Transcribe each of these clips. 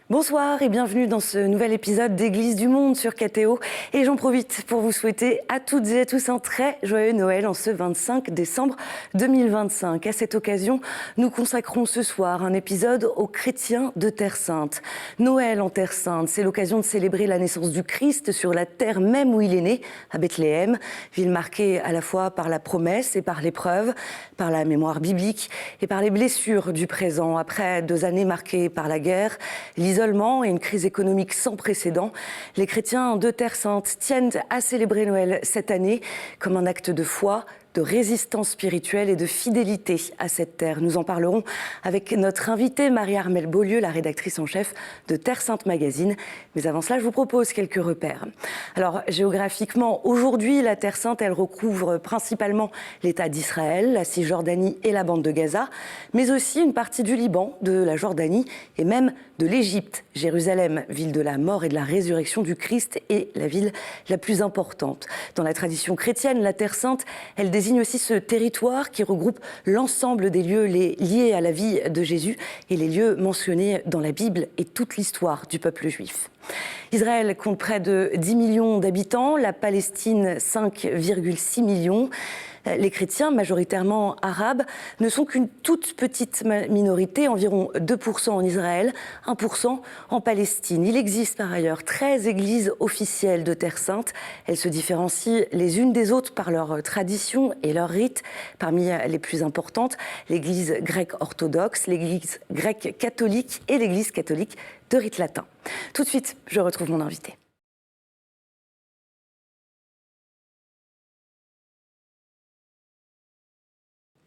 Bonsoir et bienvenue dans ce nouvel épisode d'Église du Monde sur KTO. Et j'en profite pour vous souhaiter à toutes et à tous un très joyeux Noël en ce 25 décembre 2025. À cette occasion, nous consacrons ce soir un épisode aux chrétiens de Terre Sainte. Noël en Terre Sainte, c'est l'occasion de célébrer la naissance du Christ sur la terre même où il est né, à Bethléem, ville marquée à la fois par la promesse et par l'épreuve, par la mémoire biblique et par les blessures du présent. Après 2 années marquées par la guerre, l'isolement et une crise économique sans précédent, les chrétiens de Terre Sainte tiennent à célébrer Noël cette année comme un acte de foi, de résistance spirituelle et de fidélité à cette terre. Nous en parlerons avec notre invitée Marie-Armelle Beaulieu, la rédactrice en chef de Terre Sainte Magazine. Mais avant cela, je vous propose quelques repères. Alors, géographiquement, aujourd'hui, la Terre Sainte, elle recouvre principalement l'État d'Israël, la Cisjordanie et la bande de Gaza, mais aussi une partie du Liban, de la Jordanie et même de l'Égypte. Jérusalem, ville de la mort et de la résurrection du Christ, est la ville la plus importante. Dans la tradition chrétienne, la Terre Sainte, elle désigne aussi ce territoire qui regroupe l'ensemble des lieux liés à la vie de Jésus et les lieux mentionnés dans la Bible et toute l'histoire du peuple juif. Israël compte près de 10 millions d'habitants, la Palestine 5,6 millions. Les chrétiens, majoritairement arabes, ne sont qu'une toute petite minorité, environ 2% en Israël, 1% en Palestine. Il existe par ailleurs 13 églises officielles de Terre Sainte. Elles se différencient les unes des autres par leurs traditions et leurs rites. Parmi les plus importantes, l'église grecque orthodoxe, l'église grecque catholique et l'église catholique de rite latin. Tout de suite, je retrouve mon invité.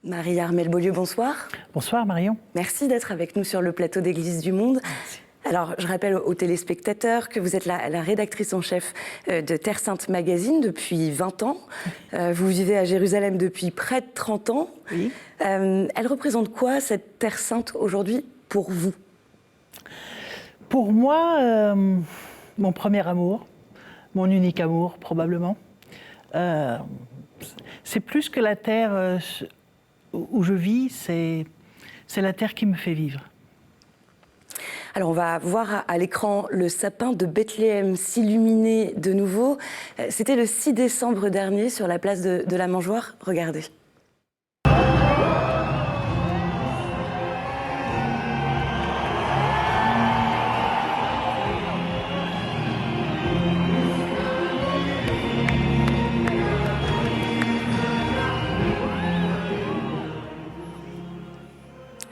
Marie-Armelle Beaulieu, bonsoir. Bonsoir Marion. Merci d'être avec nous sur le plateau d'Église du Monde. Merci. Alors, je rappelle aux téléspectateurs que vous êtes la rédactrice en chef de Terre Sainte Magazine depuis 20 ans. Vous vivez à Jérusalem depuis près de 30 ans. Oui. Elle représente quoi, cette Terre Sainte, aujourd'hui, pour vous ? Pour moi, mon premier amour, mon unique amour probablement. C'est plus que la terre où je vis, c'est la terre qui me fait vivre. Alors on va voir à l'écran le sapin de Bethléem s'illuminer de nouveau. C'était le 6 décembre dernier sur la place de la Mangeoire. Regardez.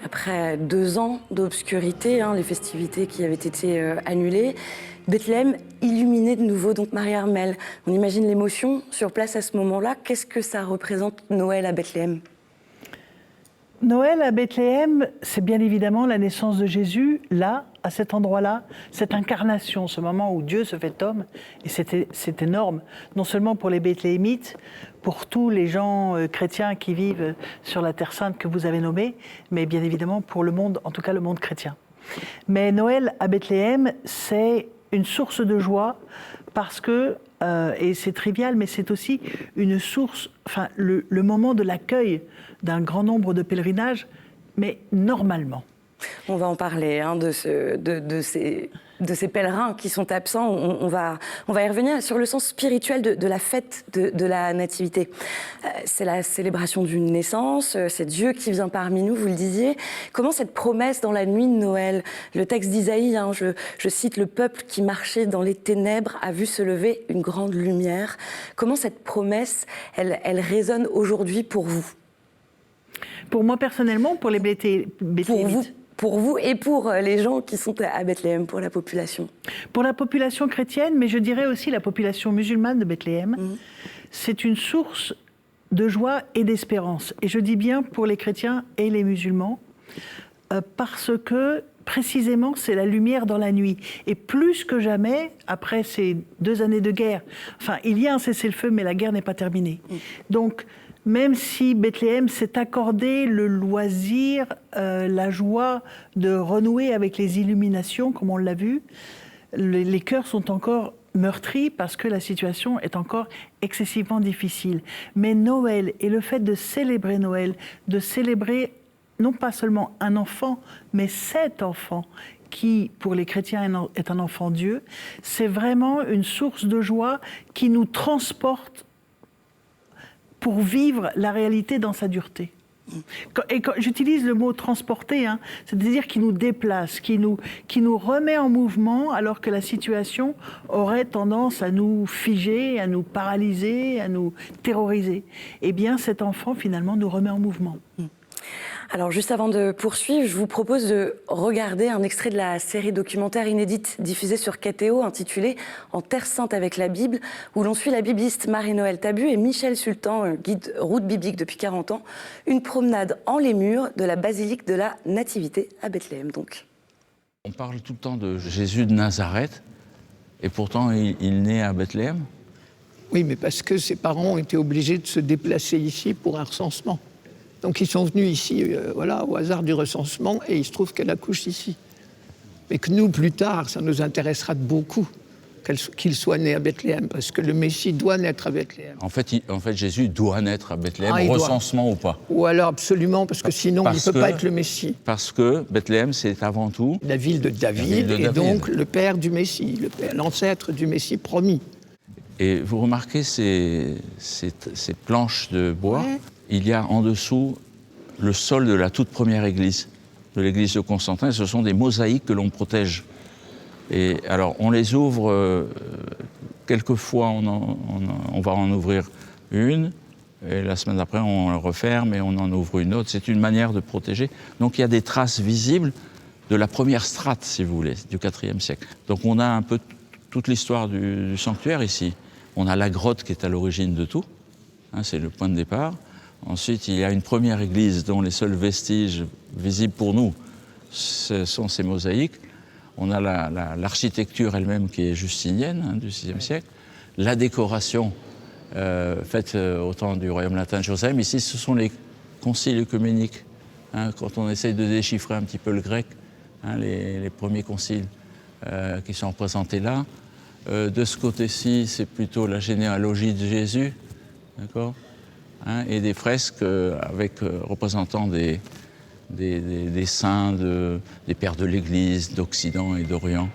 Après 2 ans d'obscurité, les festivités qui avaient été annulées, Bethléem illuminé de nouveau. Donc Marie-Armelle, on imagine l'émotion sur place à ce moment-là. Qu'est-ce que ça représente Noël à Bethléem ? Noël à Bethléem, c'est bien évidemment la naissance de Jésus, là, à cet endroit-là, cette incarnation, ce moment où Dieu se fait homme. Et c'est énorme, non seulement pour les Bethléemites, pour tous les gens chrétiens qui vivent sur la Terre Sainte que vous avez nommée, mais bien évidemment pour le monde, en tout cas le monde chrétien. Mais Noël à Bethléem, c'est une source de joie parce que, et c'est trivial, mais c'est aussi une source, enfin le moment de l'accueil d'un grand nombre de pèlerinages, mais normalement. On va en parler de ces pèlerins qui sont absents. On va y revenir sur le sens spirituel de la fête de la Nativité. C'est la célébration d'une naissance, c'est Dieu qui vient parmi nous, vous le disiez. Comment cette promesse dans la nuit de Noël, le texte d'Isaïe, je cite, « Le peuple qui marchait dans les ténèbres a vu se lever une grande lumière ». Comment cette promesse, elle résonne aujourd'hui pour vous ? Pour moi personnellement, pour les Bethléemites. Pour vous et pour les gens qui sont à Bethléem, pour la population. Pour la population chrétienne, mais je dirais aussi la population musulmane de Bethléem, c'est une source de joie et d'espérance. Et je dis bien pour les chrétiens et les musulmans, parce que précisément c'est la lumière dans la nuit. Et plus que jamais, après ces 2 années de guerre, enfin il y a un cessez-le-feu, mais la guerre n'est pas terminée. Donc, même si Bethléem s'est accordé le loisir, la joie de renouer avec les illuminations, comme on l'a vu, les cœurs sont encore meurtris parce que la situation est encore excessivement difficile. Mais Noël et le fait de célébrer Noël, de célébrer non pas seulement un enfant, mais 7 enfants qui, pour les chrétiens, est un enfant Dieu, c'est vraiment une source de joie qui nous transporte pour vivre la réalité dans sa dureté. Et quand j'utilise le mot transporter, hein, c'est-à-dire qui nous déplace, qui nous remet en mouvement alors que la situation aurait tendance à nous figer, à nous paralyser, à nous terroriser. Eh bien, cet enfant, finalement, nous remet en mouvement. Alors, juste avant de poursuivre, je vous propose de regarder un extrait de la série documentaire inédite diffusée sur KTO, intitulée « En Terre Sainte avec la Bible », où l'on suit la bibliste Marie-Noël Tabu et Michel Sultan, guide route biblique depuis 40 ans, une promenade en les murs de la basilique de la Nativité à Bethléem, donc. On parle tout le temps de Jésus de Nazareth, et pourtant il naît à Bethléem. Oui, mais parce que ses parents ont été obligés de se déplacer ici pour un recensement. Donc ils sont venus ici, au hasard du recensement, et il se trouve qu'elle accouche ici. Mais que nous, plus tard, ça nous intéressera de beaucoup qu'il soit né à Bethléem, parce que le Messie doit naître à Bethléem. En fait, Jésus doit naître à Bethléem, recensement ou pas. Ou alors absolument, parce que sinon il ne peut pas être le Messie. Parce que Bethléem, c'est avant tout... La ville de David, et donc le père du Messie, l'ancêtre du Messie promis. Et vous remarquez ces planches de bois, ouais. Il y a en dessous le sol de la toute première église, de l'église de Constantin, et ce sont des mosaïques que l'on protège. Et alors, on les ouvre, quelquefois on va en ouvrir une, et la semaine d'après on la referme et on en ouvre une autre. C'est une manière de protéger. Donc il y a des traces visibles de la première strate, si vous voulez, du IVe siècle. Donc on a un peu toute l'histoire du sanctuaire ici. On a la grotte qui est à l'origine de tout, hein, c'est le point de départ. Ensuite, il y a une première église dont les seuls vestiges visibles pour nous ce sont ces mosaïques. On a l'architecture elle-même qui est justinienne, hein, du VIe siècle. La décoration faite au temps du royaume latin de Jérusalem. Ici, ce sont les conciles œcuméniques. Hein, quand on essaye de déchiffrer un petit peu le grec, hein, les premiers conciles qui sont représentés là. De ce côté-ci, c'est plutôt la généalogie de Jésus, d'accord ? Hein, et des fresques avec représentant des saints, des pères de l'Église, d'Occident et d'Orient.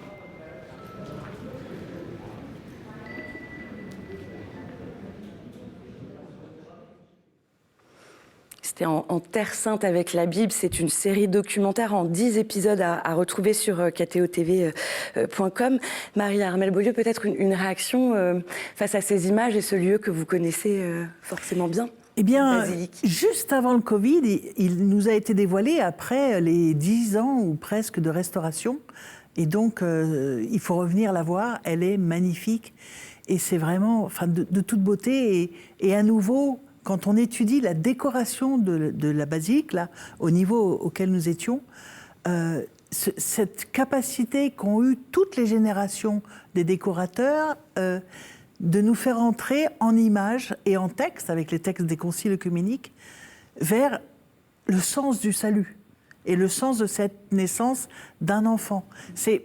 C'était en Terre Sainte avec la Bible. C'est une série documentaire en 10 épisodes à retrouver sur ktotv.com. Marie-Armelle Beaulieu, peut-être une réaction face à ces images et ce lieu que vous connaissez forcément bien. Eh bien, juste avant le Covid, il nous a été dévoilé après les 10 ans ou presque de restauration. Et donc, il faut revenir la voir. Elle est magnifique. Et c'est vraiment de toute beauté. Et à nouveau, quand on étudie la décoration de la basilique, là, au niveau auquel nous étions, cette capacité qu'ont eu toutes les générations des décorateurs de nous faire entrer en images et en texte, avec les textes des conciles œcuméniques, vers le sens du salut et le sens de cette naissance d'un enfant. C'est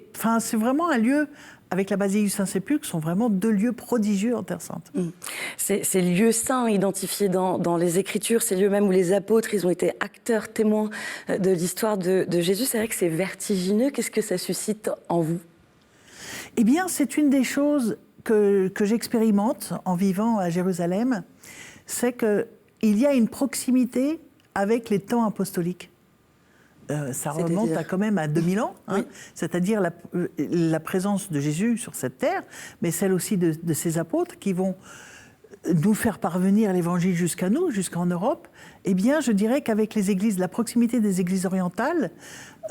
vraiment un lieu, avec la basilique du Saint-Sépulcre, sont vraiment 2 lieux prodigieux en Terre Sainte. Ces lieux saints identifiés dans les Écritures, ces lieux même où les apôtres, ils ont été acteurs, témoins de l'histoire de Jésus, c'est vrai que c'est vertigineux. Qu'est-ce que ça suscite en vous ? Eh bien, c'est une des choses que j'expérimente en vivant à Jérusalem, c'est qu'il y a une proximité avec les temps apostoliques. Ça remonte quand même à 2000 ans, hein, oui. C'est-à-dire la présence de Jésus sur cette terre, mais celle aussi de ses apôtres qui vont nous faire parvenir l'évangile jusqu'à nous, jusqu'en Europe. Eh bien, je dirais qu'avec les églises, la proximité des églises orientales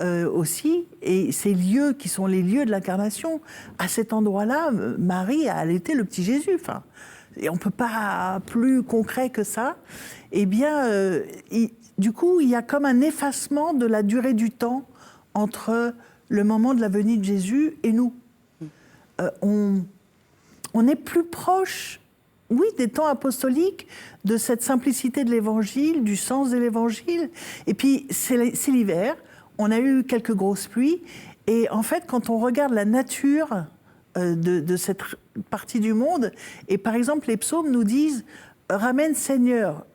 aussi, et ces lieux qui sont les lieux de l'incarnation, à cet endroit-là, Marie a allaité le petit Jésus. Et on ne peut pas plus concret que ça. Eh bien, du coup, il y a comme un effacement de la durée du temps entre le moment de la venue de Jésus et nous. On est plus proche, oui, des temps apostoliques, de cette simplicité de l'Évangile, du sens de l'Évangile. Et puis, c'est l'hiver, on a eu quelques grosses pluies, et en fait, quand on regarde la nature de cette partie du monde, et par exemple, les psaumes nous disent « Ramène, Seigneur,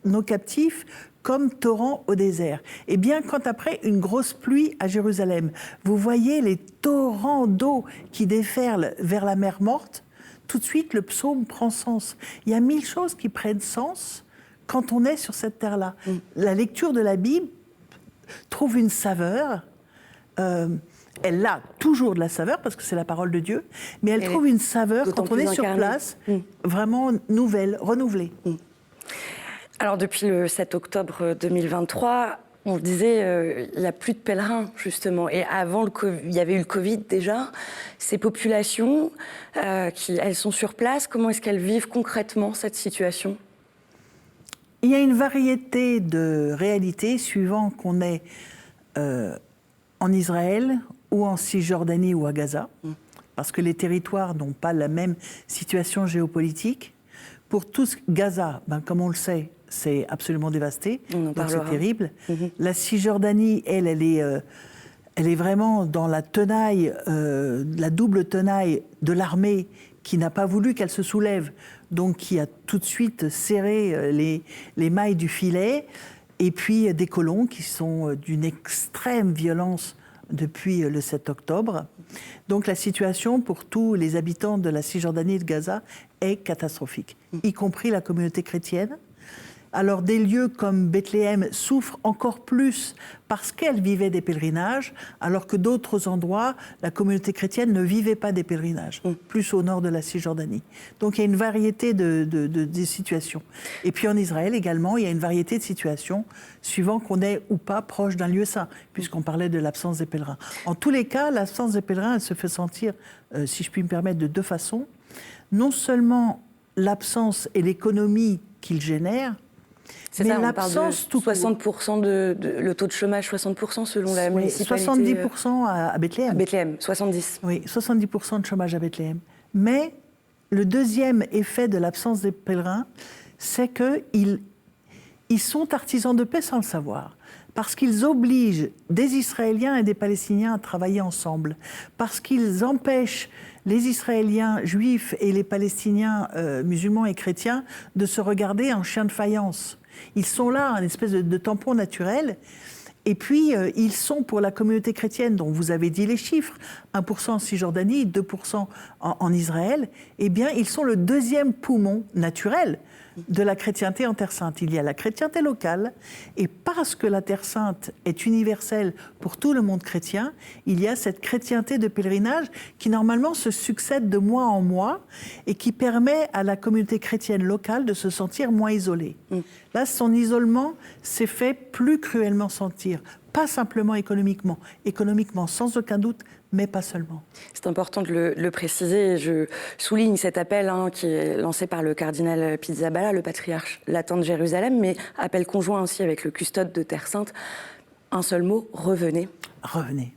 nos captifs, comme torrent au désert. Et bien, quand après une grosse pluie à Jérusalem, vous voyez les torrents d'eau qui déferlent vers la mer Morte, tout de suite, le psaume prend sens. Il y a 1000 choses qui prennent sens quand on est sur cette terre-là. La lecture de la Bible trouve une saveur. Elle a toujours de la saveur, parce que c'est la parole de Dieu, mais elle trouve une saveur quand on est sur place, vraiment nouvelle, renouvelée. Alors, depuis le 7 octobre 2023, on le disait, il n'y a plus de pèlerins, justement. Et avant, il y avait eu le Covid déjà. Ces populations, elles sont sur place. Comment est-ce qu'elles vivent concrètement cette situation ? Il y a une variété de réalités suivant qu'on est en Israël ou en Cisjordanie ou à Gaza, parce que les territoires n'ont pas la même situation géopolitique. Pour tous, Gaza, comme on le sait, c'est absolument dévasté, donc c'est terrible. La Cisjordanie, elle est vraiment dans la tenaille, la double tenaille de l'armée qui n'a pas voulu qu'elle se soulève, donc qui a tout de suite serré les mailles du filet, et puis des colons qui sont d'une extrême violence depuis le 7 octobre. Donc la situation pour tous les habitants de la Cisjordanie et de Gaza est catastrophique, y compris la communauté chrétienne. Alors des lieux comme Bethléem souffrent encore plus parce qu'elle vivait des pèlerinages, alors que d'autres endroits, la communauté chrétienne ne vivait pas des pèlerinages, plus au nord de la Cisjordanie. Donc il y a une variété de situations. Et puis en Israël également, il y a une variété de situations suivant qu'on est ou pas proche d'un lieu saint, puisqu'on parlait de l'absence des pèlerins. En tous les cas, l'absence des pèlerins, elle se fait sentir, si je puis me permettre, de deux façons. Non seulement l'absence et l'économie qu'ils génèrent, c'est ça, on parle de 60% le taux de chômage, 60% selon la municipalité. 70% à Bethléem. À Bethléem, 70. Oui, 70% de chômage à Bethléem. Mais le deuxième effet de l'absence des pèlerins, c'est qu'ils sont artisans de paix sans le savoir. Parce qu'ils obligent des Israéliens et des Palestiniens à travailler ensemble. Parce qu'ils empêchent les Israéliens juifs et les Palestiniens musulmans et chrétiens de se regarder en chien de faïence. Ils sont là, un espèce de tampon naturel. Et puis, ils sont pour la communauté chrétienne, dont vous avez dit les chiffres, 1% en Cisjordanie, 2% en Israël, eh bien, ils sont le deuxième poumon naturel de la chrétienté en Terre Sainte. Il y a la chrétienté locale, et parce que la Terre Sainte est universelle pour tout le monde chrétien, il y a cette chrétienté de pèlerinage qui normalement se succède de mois en mois et qui permet à la communauté chrétienne locale de se sentir moins isolée. Là, son isolement s'est fait plus cruellement sentir, pas simplement économiquement sans aucun doute, mais pas seulement. C'est important de le préciser. Je souligne cet appel qui est lancé par le cardinal Pizzaballa, le patriarche latin de Jérusalem, mais appel conjoint aussi avec le custode de Terre Sainte. Un seul mot, revenez. Revenez.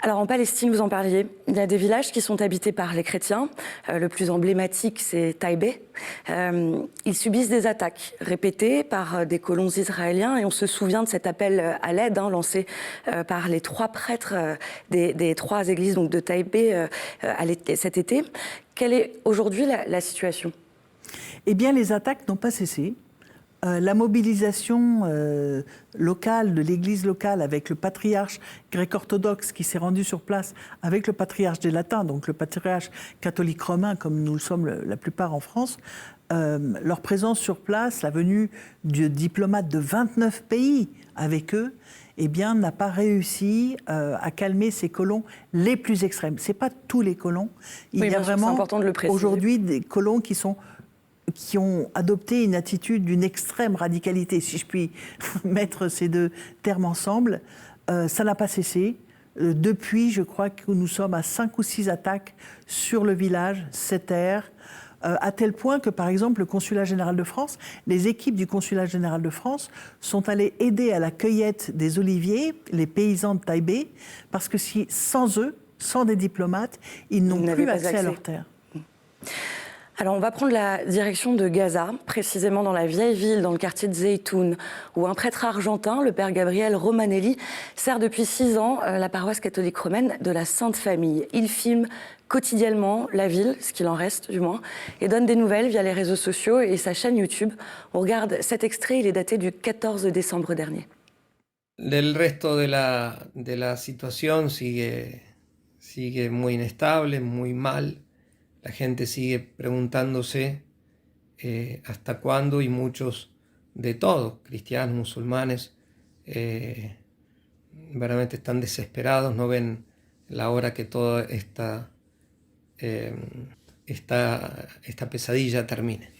Alors en Palestine, vous en parliez, il y a des villages qui sont habités par les chrétiens. Le plus emblématique, c'est Taïbé. Ils subissent des attaques répétées par des colons israéliens et on se souvient de cet appel à l'aide lancé par les 3 prêtres des 3 églises donc de Taïbé cet été. Quelle est aujourd'hui la situation ? Eh bien, les attaques n'ont pas cessé. La mobilisation locale, de l'église locale, avec le patriarche grec-orthodoxe qui s'est rendu sur place, avec le patriarche des latins, donc le patriarche catholique romain, comme nous le sommes la plupart en France, leur présence sur place, la venue de diplomates de 29 pays avec eux, eh bien, n'a pas réussi à calmer ces colons les plus extrêmes. Ce n'est pas tous les colons. Il y a vraiment aujourd'hui des colons qui ont adopté une attitude d'une extrême radicalité, si je puis mettre ces deux termes ensemble. Ça n'a pas cessé. Depuis, je crois que nous sommes à 5 ou 6 attaques sur le village, cette ère, à tel point que, par exemple, le Consulat général de France, les équipes du Consulat général de France sont allées aider à la cueillette des oliviers, les paysans de Taïbé, parce que sans eux, sans des diplomates, ils n'ont plus accès à leurs terres. Alors on va prendre la direction de Gaza, précisément dans la vieille ville, dans le quartier de Zeytoun, où un prêtre argentin, le père Gabriel Romanelli, sert depuis 6 ans la paroisse catholique romaine de la Sainte Famille. Il filme quotidiennement la ville, ce qu'il en reste du moins, et donne des nouvelles via les réseaux sociaux et sa chaîne YouTube. On regarde cet extrait, il est daté du 14 décembre dernier. Del resto de la situación sigue muy inestable, muy mal. La gente sigue preguntándose hasta cuándo, y muchos de todos, cristianos, musulmanes, verdaderamente están desesperados, no ven la hora que toda esta pesadilla termine.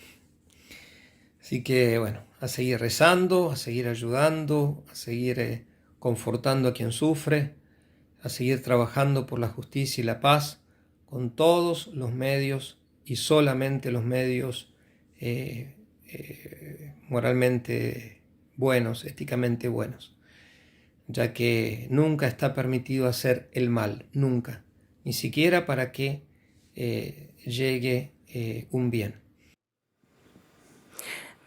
Así que bueno, a seguir rezando, a seguir ayudando, a seguir confortando a quien sufre, a seguir trabajando por la justicia y la paz, con todos los medios y solamente los medios moralmente buenos, éticamente buenos, ya que nunca está permitido hacer el mal, nunca, ni siquiera para que llegue un bien.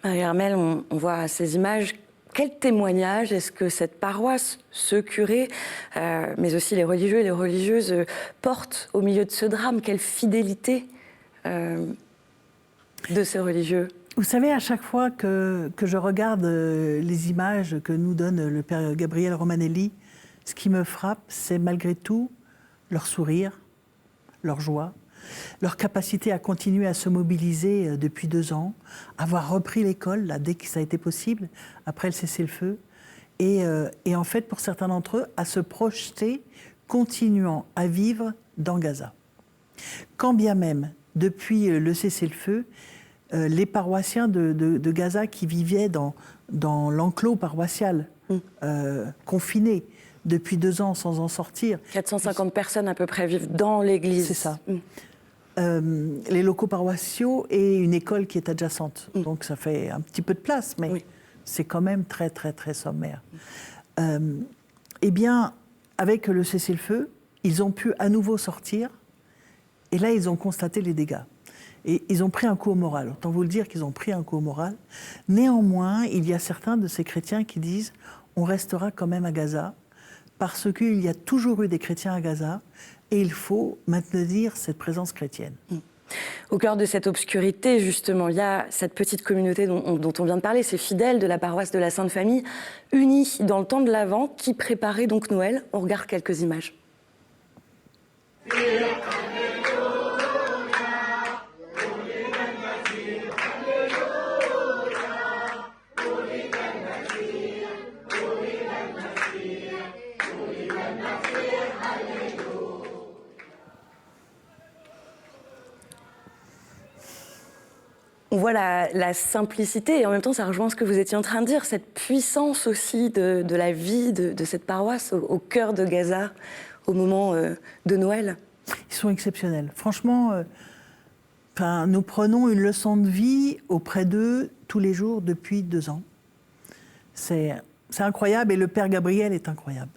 Marie-Armelle, on voit ces images. Quel témoignage est-ce que cette paroisse, ce curé, mais aussi les religieux et les religieuses portent au milieu de ce drame? Quelle fidélité de ces religieux? Vous savez, à chaque fois que je regarde les images que nous donne le père Gabriel Romanelli, ce qui me frappe, c'est malgré tout leur sourire, leur joie, leur capacité à continuer à se mobiliser depuis 2 ans, avoir repris l'école là, dès que ça a été possible, après le cessez-le-feu, et en fait, pour certains d'entre eux, à se projeter, continuant à vivre dans Gaza. Quand bien même, depuis le cessez-le-feu, les paroissiens de Gaza qui vivaient dans l'enclos paroissial, confinés depuis 2 ans sans en sortir. 450 personnes à peu près vivent dans l'église. C'est ça. Les locaux paroissiaux et une école qui est adjacente. Donc ça fait un petit peu de place, mais c'est quand même très, très, très sommaire. Eh bien, avec le cessez-le-feu, ils ont pu à nouveau sortir, et là, ils ont constaté les dégâts. Et ils ont pris un coup au moral. Autant vous le dire qu'ils ont pris un coup au moral. Néanmoins, il y a certains de ces chrétiens qui disent « on restera quand même à Gaza », parce qu'il y a toujours eu des chrétiens à Gaza, et il faut maintenir cette présence chrétienne. Au cœur de cette obscurité, justement, il y a cette petite communauté dont on vient de parler, ces fidèles de la paroisse de la Sainte Famille, unis dans le temps de l'Avent, qui préparaient donc Noël. On regarde quelques images. On voit la simplicité, et en même temps ça rejoint ce que vous étiez en train de dire, cette puissance aussi de la vie de cette paroisse au cœur de Gaza, au moment de Noël. Ils sont exceptionnels. Franchement, nous prenons une leçon de vie auprès d'eux tous les jours depuis 2 ans. C'est incroyable, et le père Gabriel est incroyable.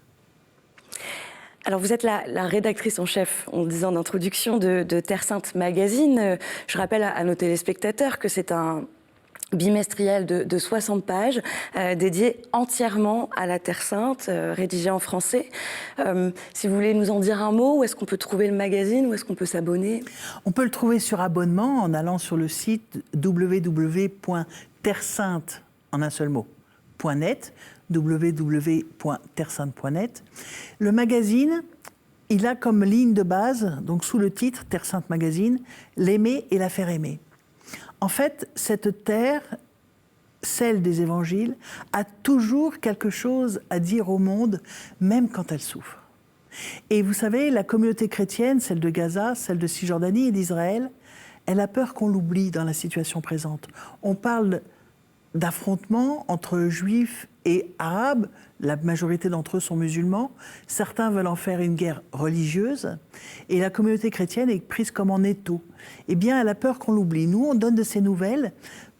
Alors vous êtes la rédactrice en chef, on le disait en introduction, de Terre Sainte Magazine. Je rappelle à nos téléspectateurs que c'est un bimestriel de 60 pages, dédié entièrement à la Terre Sainte, rédigé en français. Si vous voulez nous en dire un mot, où est-ce qu'on peut trouver le magazine, où est-ce qu'on peut s'abonner? On peut le trouver sur abonnement en allant sur le site www.terresainte, en un seul mot, .net, www.terresainte.net. Le magazine, il a comme ligne de base, donc sous le titre Terre Sainte Magazine, l'aimer et la faire aimer. En fait, cette terre, celle des évangiles, a toujours quelque chose à dire au monde, même quand elle souffre. Et vous savez, la communauté chrétienne, celle de Gaza, celle de Cisjordanie et d'Israël, elle a peur qu'on l'oublie dans la situation présente. On parle d'affrontements entre juifs et arabes, la majorité d'entre eux sont musulmans, certains veulent en faire une guerre religieuse, et la communauté chrétienne est prise comme en étau. Eh bien, elle a peur qu'on l'oublie. Nous, on donne de ces nouvelles,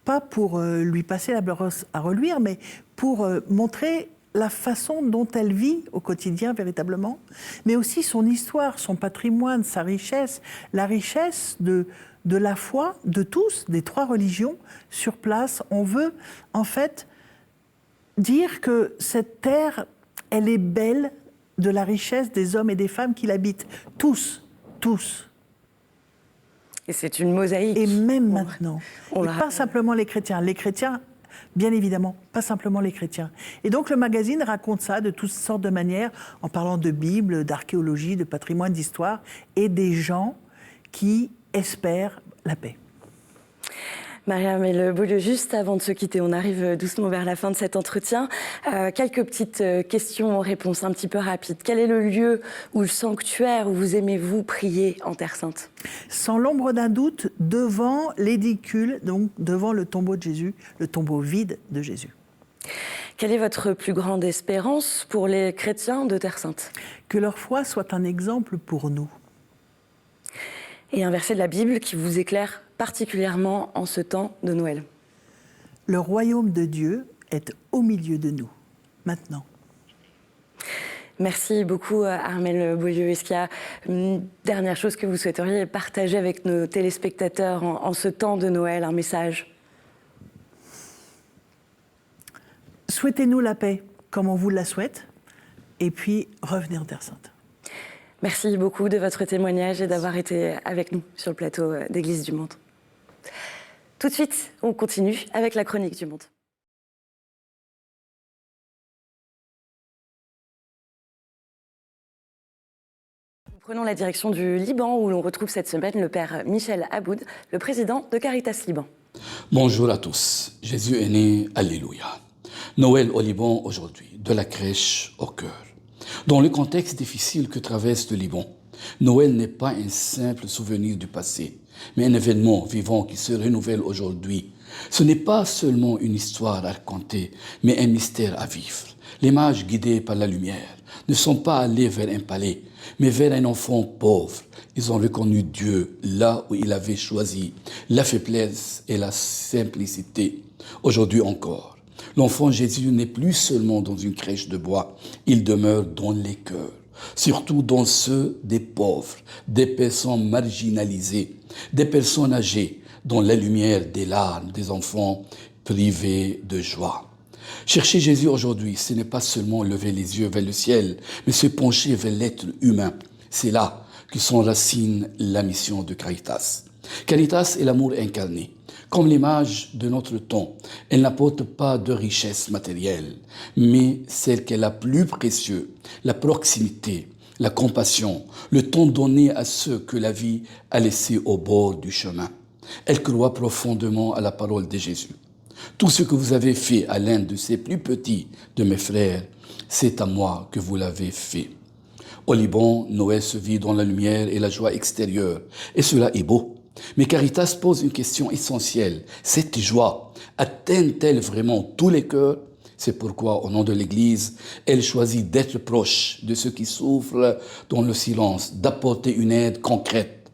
pas pour lui passer la brosse à reluire, mais pour montrer la façon dont elle vit au quotidien véritablement, mais aussi son histoire, son patrimoine, sa richesse, la richesse de de la foi de tous, des 3 religions, sur place. On veut, en fait, dire que cette terre, elle est belle de la richesse des hommes et des femmes qui l'habitent. Tous, tous. Et c'est une mosaïque. Et même maintenant. on Et le pas rappelle. simplement les chrétiens. Les chrétiens, bien évidemment, pas simplement les chrétiens. Et donc le magazine raconte ça de toutes sortes de manières, en parlant de Bible, d'archéologie, de patrimoine, d'histoire, et des gens qui espèrent la paix. Marie-Armelle Beaulieu, juste avant de se quitter, on arrive doucement vers la fin de cet entretien. Quelques petites questions-réponses un petit peu rapides. Quel est le lieu ou le sanctuaire où vous aimez-vous prier en Terre Sainte? Sans l'ombre d'un doute, devant l'édicule, donc devant le tombeau de Jésus, le tombeau vide de Jésus. Quelle est votre plus grande espérance pour les chrétiens de Terre Sainte? Que leur foi soit un exemple pour nous. Et un verset de la Bible qui vous éclaire particulièrement en ce temps de Noël. Le royaume de Dieu est au milieu de nous, maintenant. Merci beaucoup, Armelle Beaulieu. Est-ce qu'il y a une dernière chose que vous souhaiteriez partager avec nos téléspectateurs en ce temps de Noël, un message? Souhaitez-nous la paix comme on vous la souhaite, et puis revenez en Terre Sainte. Merci beaucoup de votre témoignage et d'avoir été avec nous sur le plateau d'Église du Monde. Tout de suite, on continue avec la chronique du Monde. Nous prenons la direction du Liban où l'on retrouve cette semaine le père Michel Aboud, le président de Caritas Liban. Bonjour à tous. Jésus est né, alléluia. Noël au Liban aujourd'hui, de la crèche au cœur. Dans le contexte difficile que traverse le Liban, Noël n'est pas un simple souvenir du passé, mais un événement vivant qui se renouvelle aujourd'hui. Ce n'est pas seulement une histoire à raconter, mais un mystère à vivre. Les mages, guidés par la lumière, ne sont pas allés vers un palais, mais vers un enfant pauvre. Ils ont reconnu Dieu là où il avait choisi la faiblesse et la simplicité. Aujourd'hui encore, l'enfant Jésus n'est plus seulement dans une crèche de bois, il demeure dans les cœurs, surtout dans ceux des pauvres, des personnes marginalisées, des personnes âgées, dans la lumière des larmes des enfants privés de joie. Chercher Jésus aujourd'hui, ce n'est pas seulement lever les yeux vers le ciel, mais se pencher vers l'être humain. C'est là que s'enracine la mission de Caritas. Caritas est l'amour incarné. Comme l'image de notre temps, elle n'apporte pas de richesse matérielle, mais celle qu'elle a plus précieux, la proximité, la compassion, le temps donné à ceux que la vie a laissés au bord du chemin. Elle croit profondément à la parole de Jésus. Tout ce que vous avez fait à l'un de ces plus petits de mes frères, c'est à moi que vous l'avez fait. Au Liban, Noël se vit dans la lumière et la joie extérieure, et cela est beau. Mais Caritas pose une question essentielle. Cette joie atteint-elle vraiment tous les cœurs? C'est pourquoi, au nom de l'Église, elle choisit d'être proche de ceux qui souffrent dans le silence, d'apporter une aide concrète,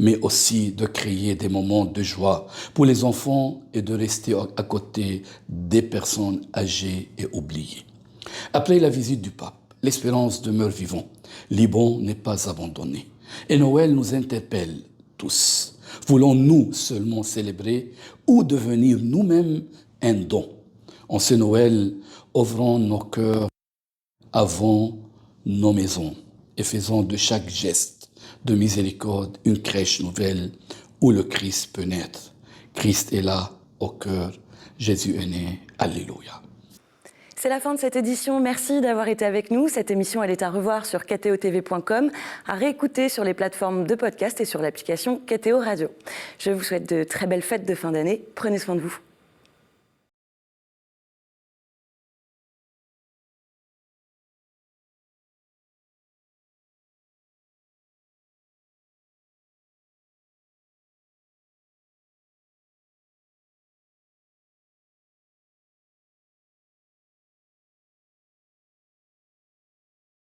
mais aussi de créer des moments de joie pour les enfants et de rester à côté des personnes âgées et oubliées. Après la visite du pape, l'espérance demeure vivante. Liban n'est pas abandonné. Et Noël nous interpelle tous. Voulons-nous seulement célébrer ou devenir nous-mêmes un don? En ce Noël, ouvrons nos cœurs avant nos maisons et faisons de chaque geste de miséricorde une crèche nouvelle où le Christ peut naître. Christ est là, au cœur. Jésus est né. Alléluia. C'est la fin de cette édition. Merci d'avoir été avec nous. Cette émission, elle est à revoir sur kteotv.com, à réécouter sur les plateformes de podcast et sur l'application KTO Radio. Je vous souhaite de très belles fêtes de fin d'année. Prenez soin de vous.